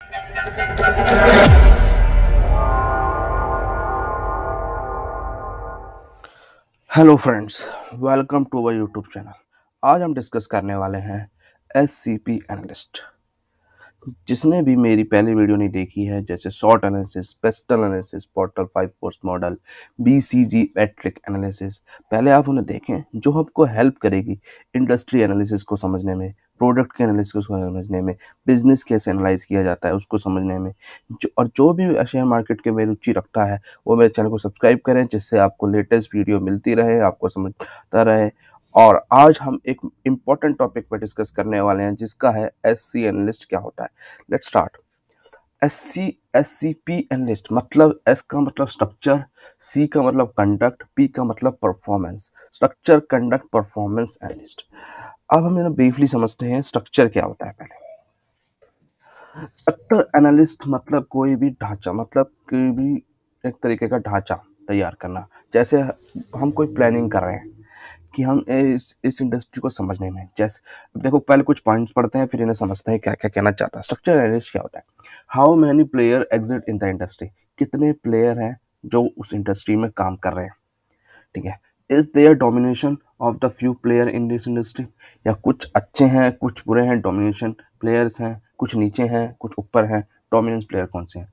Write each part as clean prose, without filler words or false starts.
Hello friends, welcome to our YouTube channel. आज हम discuss करने वाले हैं एससीपी एनालिस्ट। जिसने भी मेरी पहली वीडियो नहीं देखी है, जैसे SWOT analysis, pestel analysis, porter 5 force model, BCG matrix analysis, पहले आप उन्हें देखें, जो आपको हेल्प करेगी इंडस्ट्री एनालिसिस को समझने में, प्रोडक्ट के एनालिसिस को समझने में, बिजनेस कैसे एनालाइज किया जाता है उसको समझने में। जो भी शेयर मार्केट के में रुचि रखता है वो मेरे चैनल को सब्सक्राइब करें, जिससे आपको लेटेस्ट वीडियो मिलती रहे, आपको समझता रहे। और आज हम एक इम्पॉर्टेंट टॉपिक पर डिस्कस करने वाले हैं, जिसका है एससी एनालिस्ट क्या होता है। Let's start. एससीपी एनालिस्ट मतलब, एस का मतलब स्ट्रक्चर, सी का मतलब कंडक्ट, पी का मतलब performance. Structure, conduct, performance analyst. अब हम इन्हें ब्रीफली समझते हैं स्ट्रक्चर क्या होता है। पहले स्ट्रक्चर एनालिस्ट मतलब कोई भी ढांचा, मतलब कोई भी एक तरीके का ढांचा तैयार करना। जैसे हम कोई प्लानिंग कर रहे हैं कि हम इस इंडस्ट्री को समझने में, जैसे देखो पहले कुछ पॉइंट्स पढ़ते हैं, फिर इन्हें समझते हैं क्या क्या कहना चाहता है। स्ट्रक्चर एनालिस्ट क्या होता है? How many player exit in the industry, कितने प्लेयर हैं जो उस इंडस्ट्री में काम कर रहे हैं, ठीक है। Is there domination of the few player in this industry, या कुछ अच्छे हैं कुछ बुरे हैं, डोमिनेशन प्लेयर्स हैं, कुछ नीचे हैं कुछ ऊपर हैं, डोमिनेंस प्लेयर कौन से हैं।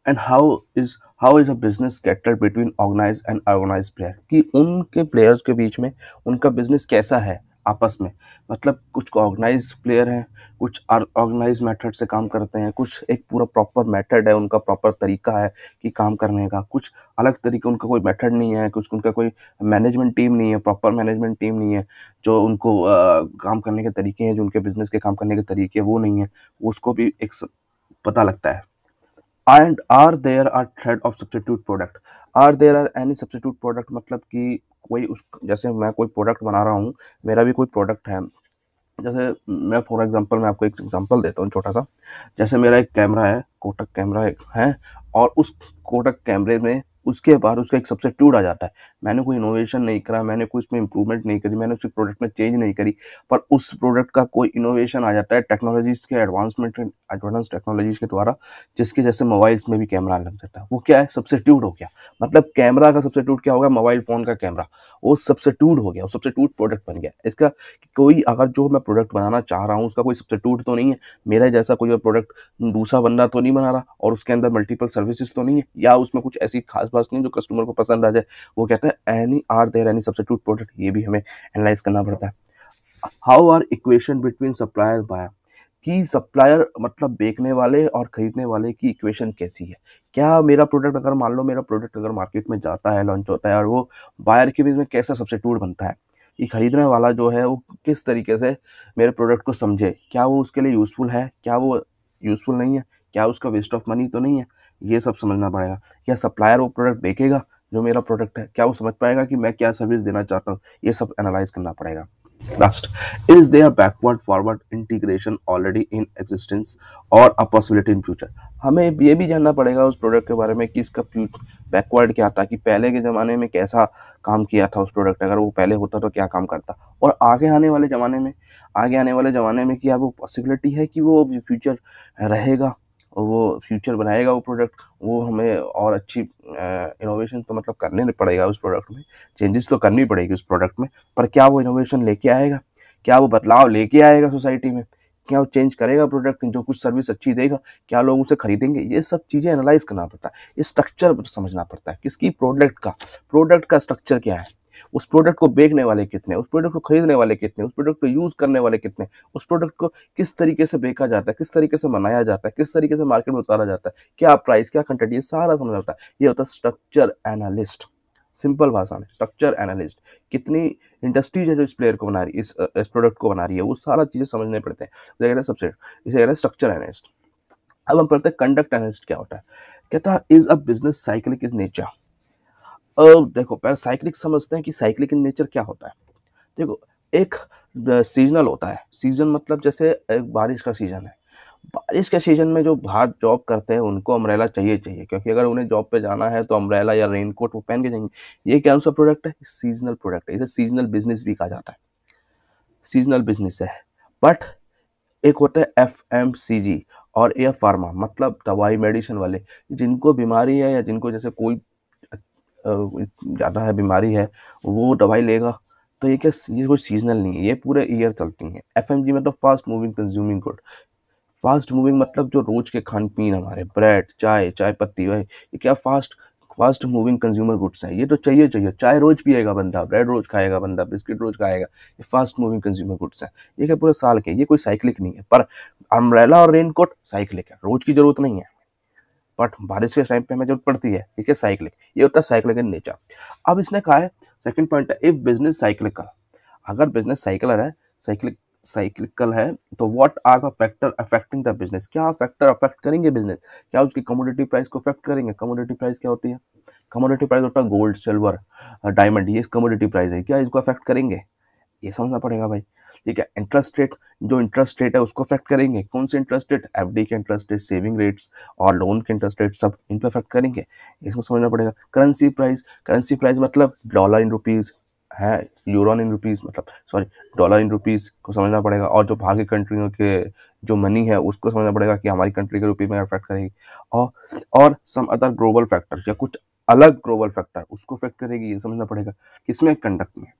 And how is a business cater between organize and organize player, कि उनके प्लेयर्स के बीच में उनका बिजनेस कैसा है आपस में। मतलब कुछ ऑर्गेनाइज प्लेयर हैं, कुछ ऑर्गेनाइज मेथड से काम करते हैं, कुछ एक पूरा प्रॉपर मेथड है, उनका प्रॉपर तरीका है कि काम करने का, कुछ अलग तरीके, उनका कोई मेथड नहीं है, कुछ उनका कोई मैनेजमेंट टीम नहीं है, प्रॉपर मैनेजमेंट टीम नहीं है, जो उनको काम करने के तरीके हैं, जो उनके बिजनेस के काम करने के तरीके वो नहीं है, उसको भी एक पता लगता है। And are there are threat of substitute product, are there are any substitute product, मतलब कि कोई उस, जैसे मैं कोई प्रोडक्ट बना रहा हूँ, मेरा भी कोई प्रोडक्ट है। जैसे मैं फॉर एग्जांपल, मैं आपको एक एग्जांपल देता हूँ छोटा सा। जैसे मेरा एक कैमरा है, कोटक कैमरा एक है, और उस कोटक कैमरे में उसके बाद उसका एक सब्स्टिट्यूट आ जाता है। मैंने कोई इनोवेशन नहीं करा, मैंने कोई उसमें इंप्रूवमेंट नहीं करी, मैंने उस प्रोडक्ट में चेंज नहीं करी, पर उस प्रोडक्ट का कोई इनोवेशन आ जाता है टेक्नोलॉजीज के एडवांस टेक्नोलॉजीज के द्वारा, जिसके जैसे मोबाइल्स में भी कैमरा लग जाता है। वो क्या है? सब्स्टिट्यूट हो गया। मतलब कैमरा का सब्स्टिट्यूट क्या होगा? मोबाइल फोन का कैमरा, वो सब्स्टिट्यूट हो गया, वो सब्स्टिट्यूट प्रोडक्ट बन गया। इसका कोई, अगर जो मैं प्रोडक्ट बनाना चाह रहा हूँ उसका कोई सब्स्टिट्यूट तो नहीं है, मेरा जैसा कोई और प्रोडक्ट दूसरा बंदा तो नहीं बना रहा, और उसके अंदर मल्टीपल सर्विसेज तो नहीं है, या उसमें कुछ ऐसी खास बात नहीं जो कस्टमर को पसंद आ जाए। वो कहता है any are there any substitute product, ये भी हमें एनालाइज करना पड़ता है। How are equation between supplier buyer, कि सप्लायर मतलब बेचने वाले और खरीदने वाले की इक्वेशन कैसी है। क्या मेरा प्रोडक्ट, अगर मान लो मेरा प्रोडक्ट अगर मार्केट में जाता है, लॉन्च होता है, और वो बायर के बीच में कैसा सब्स्टिट्यूट बनता है, कि खरीदने वाला जो है वो किस तरीके से मेरे प्रोडक्ट को समझे, क्या वो उसके लिए यूज़फुल है, क्या वो यूज़फुल नहीं है, क्या उसका वेस्ट ऑफ मनी तो नहीं है, ये सब समझना पड़ेगा। क्या सप्लायर वो प्रोडक्ट बेचेगा जो मेरा प्रोडक्ट है, क्या वो समझ पाएगा कि मैं क्या सर्विस देना चाहता हूँ, ये सब एनालाइज करना पड़ेगा। Last, is there backward forward integration already in existence और अ पॉसिबिलिटी इन फ्यूचर, हमें ये भी जानना पड़ेगा उस प्रोडक्ट के बारे में कि इसका बैकवर्ड क्या था, कि पहले के ज़माने में कैसा काम किया था उस प्रोडक्ट, अगर वो पहले होता तो क्या काम करता, और आगे आने वाले ज़माने में क्या वो पॉसिबिलिटी है कि वो फ्यूचर रहेगा, और वो फ्यूचर बनाएगा वो प्रोडक्ट। वो हमें और अच्छी इनोवेशन तो मतलब करने पड़ेगा उस प्रोडक्ट में, चेंजेस तो करनी पड़ेगी उस प्रोडक्ट में, पर क्या वो इनोवेशन लेके आएगा, क्या वो बदलाव लेके आएगा सोसाइटी में, क्या वो चेंज करेगा प्रोडक्ट, जो कुछ सर्विस अच्छी देगा, क्या लोग उसे खरीदेंगे। ये सब चीज़ें एनालाइज करना पड़ता है, ये स्ट्रक्चर समझना पड़ता है किसकी, प्रोडक्ट का स्ट्रक्चर क्या है, उस प्रोडक्ट को बेचने वाले कितने, उस प्रोडक्ट को खरीदने वाले कितने, उस प्रोडक्ट को यूज़ करने वाले कितने, उस प्रोडक्ट को किस तरीके से बेचा जाता है, किस तरीके से बनाया जाता है, किस तरीके से मार्केट में उतारा जाता है, क्या प्राइस, क्या कंटेंट, ये सारा समझना होता है। ये होता है स्ट्रक्चर एनालिस्ट। सिंपल भाषा में स्ट्रक्चर एनालिस्ट। कितनी इंडस्ट्रीज है जो इस प्लेयर को बना रही है, इस प्रोडक्ट को बना रही है, वो सारा चीज़ें समझने पड़ते हैं। इसे कहते हैं सबसे, इसे कहते हैं स्ट्रक्चर एनालिस्ट। अब हम पढ़ते हैं कंडक्ट एनालिस्ट क्या होता है। कहता है is a business cyclic is nature. अब देखो पहले साइक्लिक समझते हैं कि साइक्लिक इन नेचर क्या होता है। देखो, एक सीजनल होता है। सीजन मतलब जैसे एक बारिश का सीजन है, बारिश के सीजन में जो बाहर जॉब करते हैं उनको अम्ब्रेला चाहिए चाहिए, क्योंकि अगर उन्हें जॉब पे जाना है तो अम्ब्रेला या रेनकोट वो पहन के जाएंगे। ये क्या सा प्रोडक्ट है? सीजनल प्रोडक्ट है, इसे सीजनल बिजनेस भी कहा जाता है, सीजनल बिजनेस है। बट एक होता है FMCG, और या फार्मा मतलब दवाई मेडिसिन वाले, जिनको बीमारी है या जिनको जैसे कोई ज़्यादा है बीमारी है, वो दवाई लेगा। तो ये क्या, ये कोई सीजनल नहीं है, ये पूरे ईयर चलती हैं। एफएमजी मतलब fast moving consuming good. Fast moving मतलब जो रोज के खान पीन हमारे, ब्रेड, चाय, चाय पत्ती, भाई ये क्या fast fast moving consumer goods हैं। ये तो चाहिए चाहिए, चाय रोज पिएगा बंदा, ब्रेड रोज खाएगा बंदा, बिस्किट रोज खाएगा, ये फास्ट मूविंग कंज्यूमर गुड्स हैं। ये क्या पूरे साल के, ये कोई साइक्लिक नहीं है। पर अम्ब्रेला और रेनकोट साइक्लिक है, रोज की जरूरत नहीं है, बट बारिश के टाइम पे हमें जरूरत पड़ती है, ठीक है, साइक्लिक। ये होता है साइक्लिक इन नेचर। अब इसने कहा है, सेकंड पॉइंट है, इफ बिजनेस साइक्लिकल, अगर बिजनेस साइकिलर है, साइक्लिक साइक्लिकल है, तो what are the factor affecting the business, क्या फैक्टर अफेक्ट करेंगे बिजनेस, क्या उसकी कमोडिटी प्राइस को अफेक्ट करेंगे। कमोडिटी प्राइस क्या होती है, कमोडिटी प्राइस होता है गोल्ड, सिल्वर, डायमंड, ये कमोडिटी प्राइस है, क्या इसको अफेक्ट करेंगे, ये समझना पड़ेगा भाई। ठीक है, इंटरेस्ट रेट, जो इंटरेस्ट रेट है उसको अफेक्ट करेंगे। कौन से इंटरेस्ट रेट, एफडी के इंटरेस्ट रेट, सेविंग रेट्स और लोन के इंटरेस्ट रेट, सब इन पे अफेक्ट करेंगे, इसको समझना पड़ेगा। करेंसी प्राइस, करेंसी प्राइस मतलब डॉलर इन रुपीज है, यूरो इन रुपीज मतलब सॉरी, डॉलर इन रुपीज को समझना पड़ेगा। और जो बाहर की कंट्रियों के जो मनी है उसको समझना पड़ेगा कि हमारी कंट्री के रुपये में अफेक्ट करेगी। और सम अदर ग्लोबल फैक्टर या कुछ अलग ग्लोबल फैक्टर उसको अफेक्ट करेगी, ये समझना पड़ेगा। किसमें, कंडक्ट में।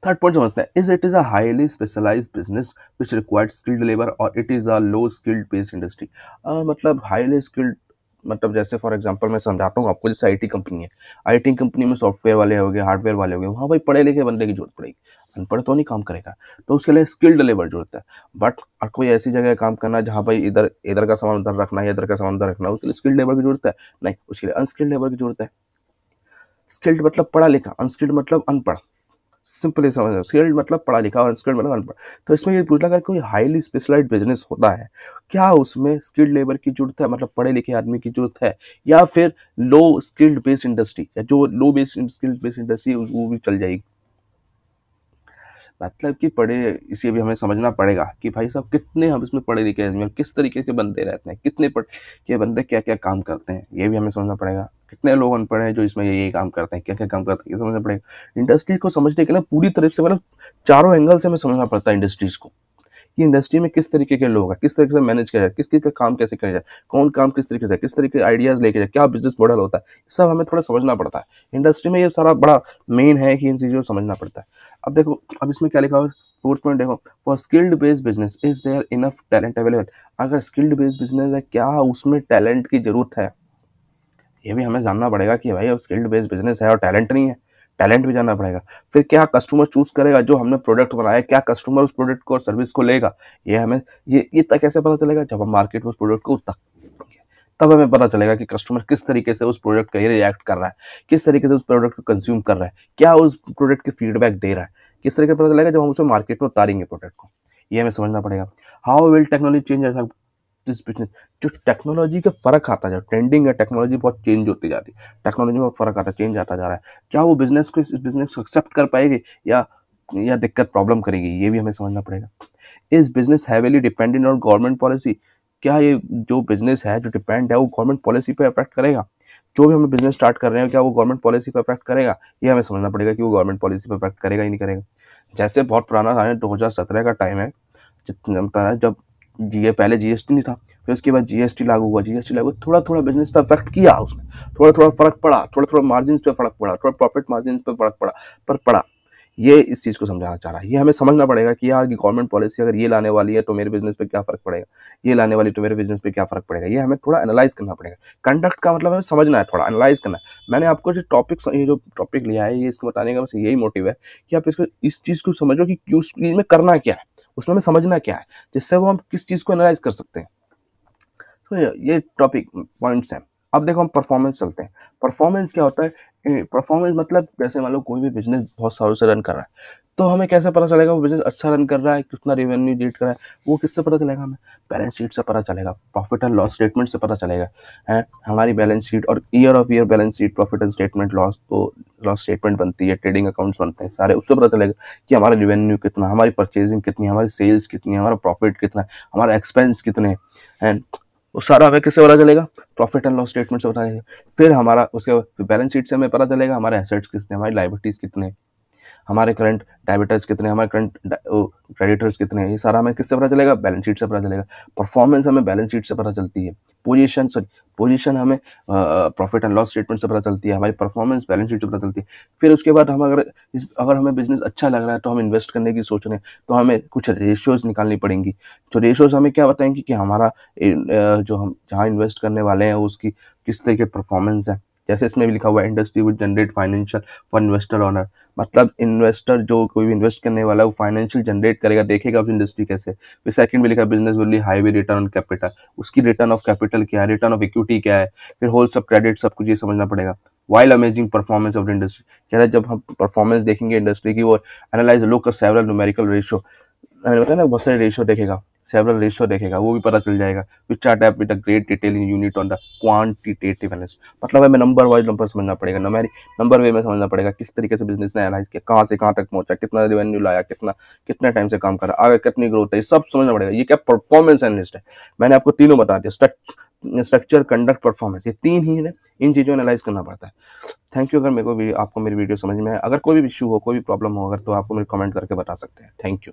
थर्ड पॉइंट समझते हैं, is it is a highly specialised business which required skilled labour और it is a low skilled based industry. मतलब हाईली स्किल्ड मतलब जैसे फॉर एग्जांपल मैं समझाता हूँ आपको, जैसे आईटी कंपनी है, आईटी कंपनी में सॉफ्टवेयर वाले हो गए, हार्डवेयर वाले हो गए, वहाँ भाई पढ़े लिखे बंदे की जरूरत पड़ेगी, अनपढ़ तो नहीं काम करेगा, तो उसके लिए स्किल्ड लेबर जरूरत है। बट और कोई ऐसी जगह काम करना है जहाँ भाई इधर इधर का सामान उधर रखना है, इधर का सामान उधर रखना है, उसके लिए स्किल्ड लेबर की जरूरत है नहीं, उसके लिए अनस्किल्ड लेबर की जरूरत है। स्किल्ड मतलब पढ़ा लिखा, अनस्किल्ड मतलब अनपढ़, सिंपली समझ, स्किल्ड मतलब पढ़ा लिखा और अनस्किल्ड मतलब अनपढ़। तो इसमें ये पूछना, अगर कोई हाईली स्पेशलाइज्ड बिजनेस होता है, क्या उसमें स्किल्ड लेबर की जरूरत है, मतलब पढ़े लिखे आदमी की जरूरत है, या फिर लो स्किल्ड बेस्ड इंडस्ट्री, या जो लो बेस्ड स्किल्ड बेस्ड इंडस्ट्री वो भी चल जाएगी। मतलब कि पढ़े, इसे भी हमें समझना पड़ेगा कि भाई साहब कितने हम इसमें पढ़े लिखे हैं, किस तरीके के बंदे रहते हैं, कितने पढ़ के बंदे क्या क्या काम करते हैं, ये भी हमें समझना पड़ेगा। कितने लोग अनपढ़ हैं जो इसमें ये काम करते हैं, क्या क्या काम करते हैं, ये समझना पड़ेगा। इंडस्ट्री को समझने के लिए पूरी तरह से, मतलब चारों एंगल से हमें समझना पड़ता है इंडस्ट्रीज को, कि इंडस्ट्री में किस तरीके के लोग हैं, किस तरीके से मैनेज किया जाए, किस किस का काम कैसे किया जाए, कौन काम किस तरीके से, किस तरीके के आइडियाज लेके जाए, क्या बिजनेस मॉडल होता है, सब हमें थोड़ा समझना पड़ता है। इंडस्ट्री में ये सारा बड़ा मेन है कि इन चीज़ों को समझना पड़ता है। अब देखो, अब इसमें क्या लिखा हुआ है, फोर्थ पॉइंट देखो, for skilled based business is there enough talent available. अगर स्किल्ड बेस्ड बिजनेस है, क्या उसमें टैलेंट की जरूरत है, ये भी हमें जानना पड़ेगा कि भाई अब स्किल्ड बेस्ड बिजनेस है और टैलेंट नहीं है, टैलेंट भी जानना पड़ेगा। फिर क्या कस्टमर चूज करेगा, जो हमने प्रोडक्ट बनाया, क्या कस्टमर उस प्रोडक्ट को और सर्विस को लेगा, ये हमें ये तक कैसे पता चलेगा, जब हम मार्केट में उस प्रोडक्ट को तब हमें पता चलेगा कि कस्टमर किस तरीके से उस प्रोडक्ट का रिएक्ट कर रहा है, किस तरीके से उस प्रोडक्ट को कंज्यूम कर रहा है, क्या उस प्रोडक्ट के फीडबैक दे रहा है, किस तरीके से पता चलेगा जब हम उसे मार्केट में उतारेंगे प्रोडक्ट को, ये हमें समझना पड़ेगा। How will technology change this business, जो टेक्नोलॉजी का फर्क आता है, ट्रेंडिंग है, टेक्नोलॉजी बहुत चेंज होती जाती है, टेक्नोलॉजी में बहुत फर्क आता है, चेंज आता जा रहा है, क्या वो बिजनेस को, इस बिजनेस को एक्सेप्ट कर पाएगी या दिक्कत प्रॉब्लम करेगी, ये भी हमें समझना पड़ेगा। इस business heavily dependent on government policy, क्या ये जो बिजनेस है जो डिपेंड है वो गवर्नमेंट पॉलिसी पे अफेक्ट करेगा, जो भी हम बिजनेस स्टार्ट कर रहे हैं क्या वो गवर्नमेंट पॉलिसी पे अफेक्ट करेगा, ये हमें समझना पड़ेगा कि वो गवर्नमेंट पॉलिसी पे अफेक्ट करेगा ही नहीं करेगा। जैसे बहुत पुराना था, 2017 का टाइम है, जितना है, जब ये पहले जीएसटी नहीं था, फिर उसके बाद जीएसटी लागू हुआ, जीएसटी लागू थोड़ा थोड़ा बिजनेस पे अफेक्ट किया उसने, थोड़ा थोड़ा फर्क पड़ा, थोड़ा थोड़ा मार्जिन पे फर्क पड़ा, थोड़ा प्रॉफिट मार्जिन पे फर्क पड़ा, पर पड़ा। ये इस चीज़ को समझाना चाह रहा है, ये हमें समझना पड़ेगा कि यार गवर्नमेंट पॉलिसी अगर ये लाने वाली है तो मेरे बिजनेस पे क्या फर्क पड़ेगा, ये लाने वाली तो मेरे बिजनेस पे क्या फर्क पड़ेगा, ये हमें थोड़ा एनालाइज करना पड़ेगा। कंडक्ट का मतलब हमें समझना है, थोड़ा एनालाइज करना है। मैंने आपको जो टॉपिक लिया है, ये इसको बताने का बस यही मोटिव है कि आप इसको इस चीज़ को समझो कि उस चीज़ में करना क्या है, उसमें हमें समझना क्या है, जिससे वो हम किस चीज़ को एनालाइज कर सकते हैं। तो ये टॉपिक पॉइंट्स हैं। अब देखो हम परफॉर्मेंस चलते हैं। परफॉर्मेंस क्या होता है, परफॉर्मेंस मतलब जैसे मान लो कोई भी बिजनेस बहुत सालों से रन कर रहा है, तो हमें कैसे पता चलेगा वो बिजनेस अच्छा रन कर रहा है, कितना रेवेन्यू जनरेट कर रहा है, वो किससे पता चलेगा, हमें बैलेंस शीट से पता चलेगा, प्रॉफिट एंड लॉस स्टेटमेंट से पता चलेगा है, हमारी बैलेंस शीट और year of year balance sheet, profit and statement, loss statement बनती है, ट्रेडिंग अकाउंट्स बनते हैं सारे, उससे पता चलेगा कि हमारा रेवेन्यू कितना, हमारी परचेजिंग कितनी, हमारी सेल्स कितनी, हमारा प्रॉफिट कितना, हमारा एक्सपेंस कितने हैं, वो सारा हमें किससे पता चलेगा, प्रॉफिट एंड लॉस स्टेटमेंट से पता चलेगा। फिर हमारा उसके बैलेंस शीट से हमें पता चलेगा हमारे एसेट्स कितने, हमारी लायबिलिटीज कितने, हमारे करंट डेबिटर्स कितने हैं, हमारे करंट क्रेडिटर्स कितने हैं, ये सारा हमें किससे पता चलेगा? बैलेंस शीट से पता चलेगा। परफॉर्मेंस हमें बैलेंस शीट से पता चलती है। पोजीशन हमें प्रॉफिट एंड लॉस स्टेटमेंट से पता चलती है। हमारी परफॉर्मेंस बैलेंस शीट से पता चलती है। फिर उसके बाद हम अगर हमें बिजनेस अच्छा लग रहा है तो हम इन्वेस्ट करने की सोच रहे हैं, तो हमें कुछ रेशियोज निकालनी पड़ेंगी। जो रेशियोज हमें क्या बताएंगी कि हमारा जो हम जहाँ इन्वेस्ट करने वाले हैं उसकी किस तरह की परफॉर्मेंस है। जैसे इसमें भी लिखा हुआ है, industry will generate financial for investor owner, मतलब इन्वेस्टर जो कोई भी इन्वेस्ट करने वाला है वो फाइनेंशियल जनरेट करेगा, देखेगा उस इंडस्ट्री कैसे। फिर सेकंड में लिखा है, business will highway return on capital, उसकी रिटर्न ऑफ कैपिटल क्या है, रिटर्न ऑफ इक्विटी क्या है, फिर होल सब क्रेडिट सब कुछ ये समझना पड़ेगा। While amazing performance of the industry, कह रहा है जब हम परफॉर्मेंस देखेंगे इंडस्ट्री की, और analyse look several numerical ratio, मैंने बताया ना बहुत सारे रेशियो देखेगा, सेवरल रेशियो देखेगा, वो भी पता चल जाएगा। Which chart app with a great detail in unit on the quantitative analysis, मतलब हमें नंबर वाइज नंबर समझना पड़ेगा, नंबर वे में समझना पड़ेगा किस तरीके से बिजनेस ने एनालाइज किया, कहाँ से कहाँ तक पहुंचा, कितना रेवेन्यू लाया, कितना टाइम से काम करा, आगे कितनी ग्रोथ है, ये सब समझना पड़ेगा। ये क्या परफॉर्मेंस एनालिस्ट है। मैंने आपको तीनों बता दिया, स्ट्रक्चर, कंडक्ट, परफॉर्मेंस, ये तीन ही है, इन चीज़ों एनालाइज करना पड़ता है। Thank you. अगर मेरे को आपको मेरी वीडियो समझ में आए, अगर कोई भी इशू हो, कोई भी प्रॉब्लम हो अगर, तो आपको मेरे कमेंट करके बता सकते हैं। Thank you.